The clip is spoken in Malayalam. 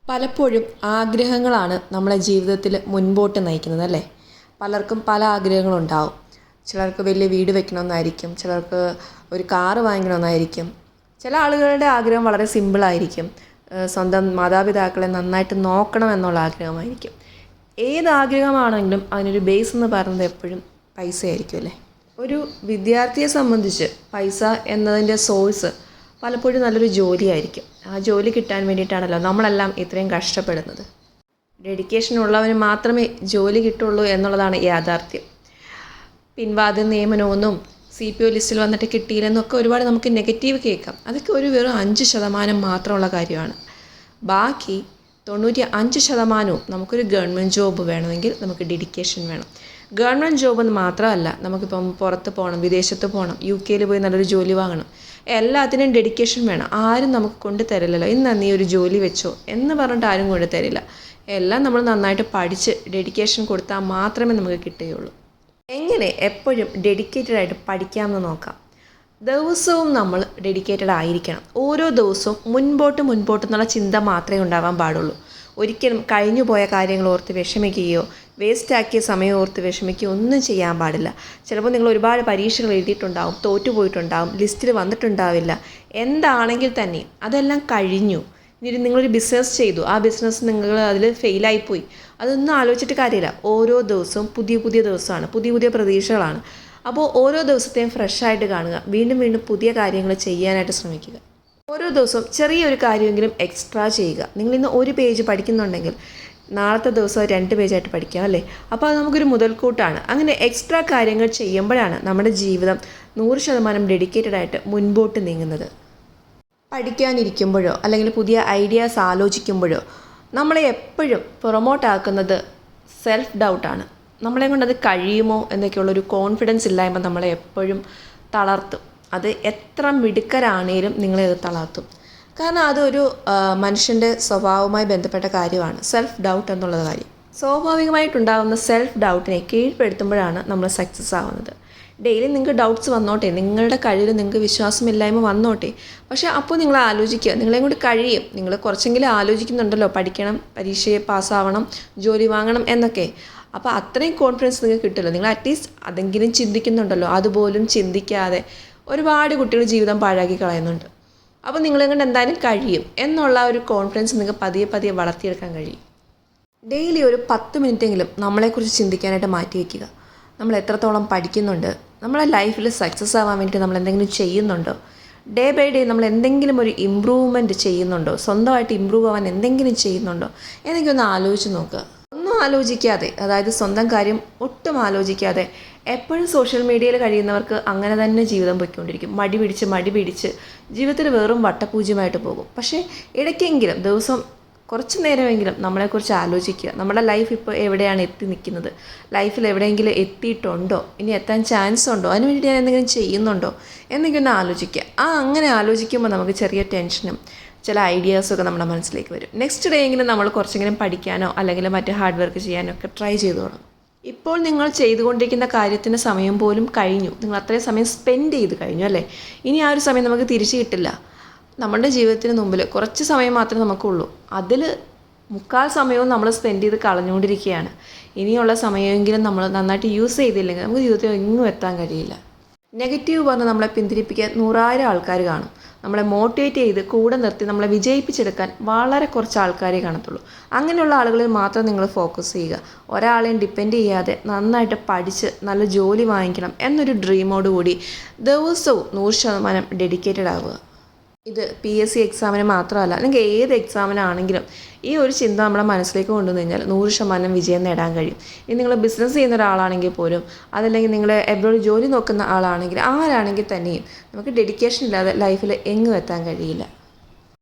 പലപ്പോഴും ആഗ്രഹങ്ങളാണ് നമ്മളെ ജീവിതത്തിൽ മുൻപോട്ട് നയിക്കുന്നത് അല്ലേ? പലർക്കും പല ആഗ്രഹങ്ങളുണ്ടാവും. ചിലർക്ക് വലിയ വീട് വെക്കണമെന്നായിരിക്കും, ചിലർക്ക് ഒരു കാറ് വാങ്ങിക്കണമെന്നായിരിക്കും. ചില ആളുകളുടെ ആഗ്രഹം വളരെ സിമ്പിളായിരിക്കും. സ്വന്തം മാതാപിതാക്കളെ നന്നായിട്ട് നോക്കണം എന്നുള്ള ആഗ്രഹമായിരിക്കും. ഏത് ആഗ്രഹമാണെങ്കിലും അതിനൊരു ബേസ് എന്ന് പറയുന്നത് എപ്പോഴും പൈസയായിരിക്കും അല്ലേ? ഒരു വിദ്യാർത്ഥിയെ സംബന്ധിച്ച് പൈസ എന്നതിൻ്റെ സോഴ്സ് പലപ്പോഴും നല്ലൊരു ജോലിയായിരിക്കും. ആ ജോലി കിട്ടാൻ വേണ്ടിയിട്ടാണല്ലോ നമ്മളെല്ലാം ഇത്രയും കഷ്ടപ്പെടുന്നത്. ഡെഡിക്കേഷൻ ഉള്ളവന് മാത്രമേ ജോലി കിട്ടുള്ളൂ എന്നുള്ളതാണ് യാഥാർത്ഥ്യം. പിൻവാതിൽ നിയമനമൊന്നും CPO ലിസ്റ്റിൽ വന്നിട്ട് കിട്ടിയില്ലെന്നൊക്കെ ഒരുപാട് നമുക്ക് നെഗറ്റീവ് കേൾക്കാം. അതൊക്കെ വെറും 5% മാത്രമുള്ള കാര്യമാണ്. ബാക്കി 95% നമുക്കൊരു ഗവൺമെൻറ് ജോബ് വേണമെങ്കിൽ നമുക്ക് ഡെഡിക്കേഷൻ വേണം. ഗവൺമെൻറ് ജോബ് എന്ന് മാത്രമല്ല, നമുക്കിപ്പം പുറത്ത് പോകണം, വിദേശത്ത് പോകണം, UK പോയി നല്ലൊരു ജോലി വാങ്ങണം, എല്ലാത്തിനും ഡെഡിക്കേഷൻ വേണം. ആരും നമുക്ക് കൊണ്ട് തരില്ലല്ലോ. ഇന്ന് നീ ഒരു ജോലി വെച്ചോ എന്ന് പറഞ്ഞിട്ട് ആരും കൊണ്ട് തരില്ല. എല്ലാം നമ്മൾ നന്നായിട്ട് പഠിച്ച് ഡെഡിക്കേഷൻ കൊടുത്താൽ മാത്രമേ നമുക്ക് കിട്ടുകയുള്ളൂ. എങ്ങനെ എപ്പോഴും ഡെഡിക്കേറ്റഡ് ആയിട്ട് പഠിക്കാമെന്ന് നോക്കാം. ദിവസവും നമ്മൾ ഡെഡിക്കേറ്റഡ് ആയിരിക്കണം. ഓരോ ദിവസവും മുൻപോട്ട് എന്നുള്ള ചിന്ത മാത്രമേ ഉണ്ടാവാൻ പാടുള്ളൂ. ഒരിക്കലും കഴിഞ്ഞു പോയ കാര്യങ്ങൾ ഓർത്ത് വിഷമിക്കുകയോ വേസ്റ്റാക്കിയ സമയം ഓർത്ത് വിഷമിക്കുകയോ ഒന്നും ചെയ്യാൻ പാടില്ല. ചിലപ്പോൾ നിങ്ങൾ ഒരുപാട് പരീക്ഷകൾ എഴുതിയിട്ടുണ്ടാവും, തോറ്റുപോയിട്ടുണ്ടാവും, ലിസ്റ്റിൽ വന്നിട്ടുണ്ടാവില്ല. എന്താണെങ്കിൽ തന്നെ അതെല്ലാം കഴിഞ്ഞു. ഇനി നിങ്ങളൊരു ബിസിനസ് ചെയ്തു, ആ ബിസിനസ് നിങ്ങൾ അതിൽ ഫെയിലായിപ്പോയി, അതൊന്നും ആലോചിച്ചിട്ട് കാര്യമില്ല. ഓരോ ദിവസവും പുതിയ ദിവസമാണ്, പുതിയ പ്രതീക്ഷകളാണ്. അപ്പോൾ ഓരോ ദിവസത്തെയും ഫ്രഷായിട്ട് കാണുക, വീണ്ടും പുതിയ കാര്യങ്ങൾ ചെയ്യാനായിട്ട് ശ്രമിക്കുക. ഓരോ ദിവസവും ചെറിയൊരു കാര്യമെങ്കിലും എക്സ്ട്രാ ചെയ്യുക. നിങ്ങളിന്ന് 1 പേജ് പഠിക്കുന്നുണ്ടെങ്കിൽ നാളത്തെ ദിവസം 2 പേജായിട്ട് പഠിക്കാം അല്ലേ? അപ്പോൾ അത് നമുക്കൊരു മുതൽക്കൂട്ടാണ്. അങ്ങനെ എക്സ്ട്രാ കാര്യങ്ങൾ ചെയ്യുമ്പോഴാണ് നമ്മുടെ ജീവിതം 100% ഡെഡിക്കേറ്റഡ് ആയിട്ട് മുൻപോട്ട് നീങ്ങുന്നത്. പഠിക്കാനിരിക്കുമ്പോഴോ അല്ലെങ്കിൽ പുതിയ ഐഡിയാസ് ആലോചിക്കുമ്പോഴോ നമ്മളെ എപ്പോഴും പ്രൊമോട്ടാക്കുന്നത് സെൽഫ് ഡൗട്ടാണ്. നമ്മളെ കൊണ്ട് അത് കഴിയുമോ എന്നൊക്കെയുള്ളൊരു കോൺഫിഡൻസ് ഇല്ലായ്മ നമ്മളെ എപ്പോഴും തളർത്തും. അത് എത്ര മിടുക്കരാണേലും നിങ്ങളെ അത് തളർത്തും. കാരണം അതൊരു മനുഷ്യൻ്റെ സ്വഭാവവുമായി ബന്ധപ്പെട്ട കാര്യമാണ് സെൽഫ് ഡൗട്ട് എന്നുള്ളത് കാര്യം. സ്വാഭാവികമായിട്ടുണ്ടാകുന്ന സെൽഫ് ഡൗട്ടിനെ കീഴ്പ്പെടുത്തുമ്പോഴാണ് നമ്മൾ സക്സസ് ആവുന്നത്. ഡെയിലി നിങ്ങൾക്ക് ഡൗട്ട്സ് വന്നോട്ടെ, നിങ്ങളുടെ കഴിവിൽ നിങ്ങൾക്ക് വിശ്വാസമില്ലായ്മ വന്നോട്ടെ, പക്ഷേ അപ്പോൾ നിങ്ങൾ ആലോചിക്കുക, നിങ്ങളെയും കൊണ്ട് കഴിയും. നിങ്ങൾ കുറച്ചെങ്കിലും ആലോചിക്കുന്നുണ്ടല്ലോ, പഠിക്കണം, പരീക്ഷയെ പാസ്സാവണം, ജോലി വാങ്ങണം എന്നൊക്കെ. അപ്പോൾ അത്രയും കോൺഫിഡൻസ് നിങ്ങൾക്ക് കിട്ടില്ല. നിങ്ങൾ അറ്റ്ലീസ്റ്റ് അതെങ്കിലും ചിന്തിക്കുന്നുണ്ടല്ലോ. അതുപോലും ചിന്തിക്കാതെ ഒരുപാട് കുട്ടികൾ ജീവിതം പാഴാക്കി കളയുന്നുണ്ട്. അപ്പോൾ നിങ്ങളെ കൊണ്ട് എന്തായാലും കഴിയും എന്നുള്ള ഒരു കോൺഫിഡൻസ് നിങ്ങൾക്ക് പതിയെ വളർത്തിയെടുക്കാൻ കഴിയും. ഡെയിലി ഒരു 10 മിനിറ്റെങ്കിലും നമ്മളെക്കുറിച്ച് ചിന്തിക്കാനായിട്ട് മാറ്റി വയ്ക്കുക. നമ്മൾ എത്രത്തോളം പഠിക്കുന്നുണ്ട്, നമ്മളെ ലൈഫിൽ സക്സസ് ആവാൻ വേണ്ടിയിട്ട് നമ്മൾ എന്തെങ്കിലും ചെയ്യുന്നുണ്ടോ, ഡേ ബൈ ഡേ നമ്മൾ എന്തെങ്കിലും ഒരു ഇമ്പ്രൂവ്മെൻറ്റ് ചെയ്യുന്നുണ്ടോ, സ്വന്തമായിട്ട് ഇമ്പ്രൂവ് ആവാൻ എന്തെങ്കിലും ചെയ്യുന്നുണ്ടോ എന്നൊക്കെ ഒന്ന് ആലോചിച്ച് നോക്കുക. ഒന്നും ആലോചിക്കാതെ, അതായത് സ്വന്തം കാര്യം ഒട്ടും ആലോചിക്കാതെ എപ്പോഴും സോഷ്യൽ മീഡിയയിൽ കഴിയുന്നവർക്ക് അങ്ങനെ തന്നെ ജീവിതം പോയിക്കൊണ്ടിരിക്കും. മടി പിടിച്ച് ജീവിതത്തിൽ വെറും വട്ടപൂജ്യമായിട്ട് പോകും. പക്ഷേ ഇടയ്ക്കെങ്കിലും ദിവസം കുറച്ച് നേരമെങ്കിലും നമ്മളെക്കുറിച്ച് ആലോചിക്കുക. നമ്മുടെ ലൈഫ് ഇപ്പോൾ എവിടെയാണ് എത്തി നിൽക്കുന്നത്, ലൈഫിൽ എവിടെയെങ്കിലും എത്തിയിട്ടുണ്ടോ, ഇനി എത്താൻ ചാൻസ് ഉണ്ടോ, അതിന് വേണ്ടി ഞാൻ എന്തെങ്കിലും ചെയ്യുന്നുണ്ടോ എന്നൊക്കെ ഒന്ന് ആലോചിക്കുക. അങ്ങനെ ആലോചിക്കുമ്പോൾ നമുക്ക് ചെറിയ ടെൻഷനും ചില ഐഡിയാസൊക്കെ നമ്മുടെ മനസ്സിലേക്ക് വരും. നെക്സ്റ്റ് ഡേ എങ്കിലും നമ്മൾ കുറച്ചെങ്കിലും പഠിക്കാനോ അല്ലെങ്കിൽ മറ്റ് ഹാർഡ് വർക്ക് ചെയ്യാനോ ഒക്കെ ട്രൈ ചെയ്തു തുടങ്ങും. ഇപ്പോൾ നിങ്ങൾ ചെയ്തുകൊണ്ടിരിക്കുന്ന കാര്യത്തിന് സമയം പോലും കഴിഞ്ഞു. നിങ്ങൾ അത്രയും സമയം സ്പെൻഡ് ചെയ്ത് കഴിഞ്ഞു അല്ലേ? ഇനി ആ ഒരു സമയം നമുക്ക് തിരിച്ചു കിട്ടില്ല. നമ്മളുടെ ജീവിതത്തിന് മുമ്പിൽ കുറച്ച് സമയം മാത്രമേ നമുക്കുള്ളൂ. അതിൽ 3/4 സമയവും നമ്മൾ സ്പെൻഡ് ചെയ്ത് കളഞ്ഞുകൊണ്ടിരിക്കുകയാണ്. ഇനിയുള്ള സമയമെങ്കിലും നമ്മൾ നന്നായിട്ട് യൂസ് ചെയ്തില്ലെങ്കിൽ നമുക്ക് ജീവിതത്തിൽ എങ്ങും എത്താൻ കഴിയില്ല. നെഗറ്റീവ് പറഞ്ഞ് നമ്മളെ പിന്തിരിപ്പിക്കാൻ 100,000 ആൾക്കാർ കാണും. നമ്മളെ മോട്ടിവേറ്റ് ചെയ്ത് കൂടെ നിർത്തി നമ്മളെ വിജയിപ്പിച്ചെടുക്കാൻ വളരെ കുറച്ച് ആൾക്കാരെ കാണത്തുള്ളൂ. അങ്ങനെയുള്ള ആളുകളിൽ മാത്രം നിങ്ങൾ ഫോക്കസ് ചെയ്യുക. ഒരാളെയും ഡിപ്പെൻഡ് ചെയ്യാതെ നന്നായിട്ട് പഠിച്ച് നല്ല ജോലി വാങ്ങിക്കണം എന്നൊരു ഡ്രീമോട് കൂടി ദിവസവും 100% ഡെഡിക്കേറ്റഡ് ആവുക. ഇത് PSC എക്സാമിന് മാത്രമല്ല, അല്ലെങ്കിൽ ഏത് എക്സാമിനാണെങ്കിലും ഈ ഒരു ചിന്ത നമ്മളെ മനസ്സിലേക്ക് കൊണ്ടുവന്നു കഴിഞ്ഞാൽ 100% വിജയം നേടാൻ കഴിയും. ഇനി നിങ്ങൾ ബിസിനസ് ചെയ്യുന്ന ഒരാളാണെങ്കിൽ പോലും, അതല്ലെങ്കിൽ നിങ്ങൾ എബ്രോഡ് ജോലി നോക്കുന്ന ആളാണെങ്കിൽ, ആരാണെങ്കിൽ തന്നെയും നമുക്ക് ഡെഡിക്കേഷൻ ഇല്ലാതെ ലൈഫിൽ എങ്ങും എത്താൻ കഴിയില്ല.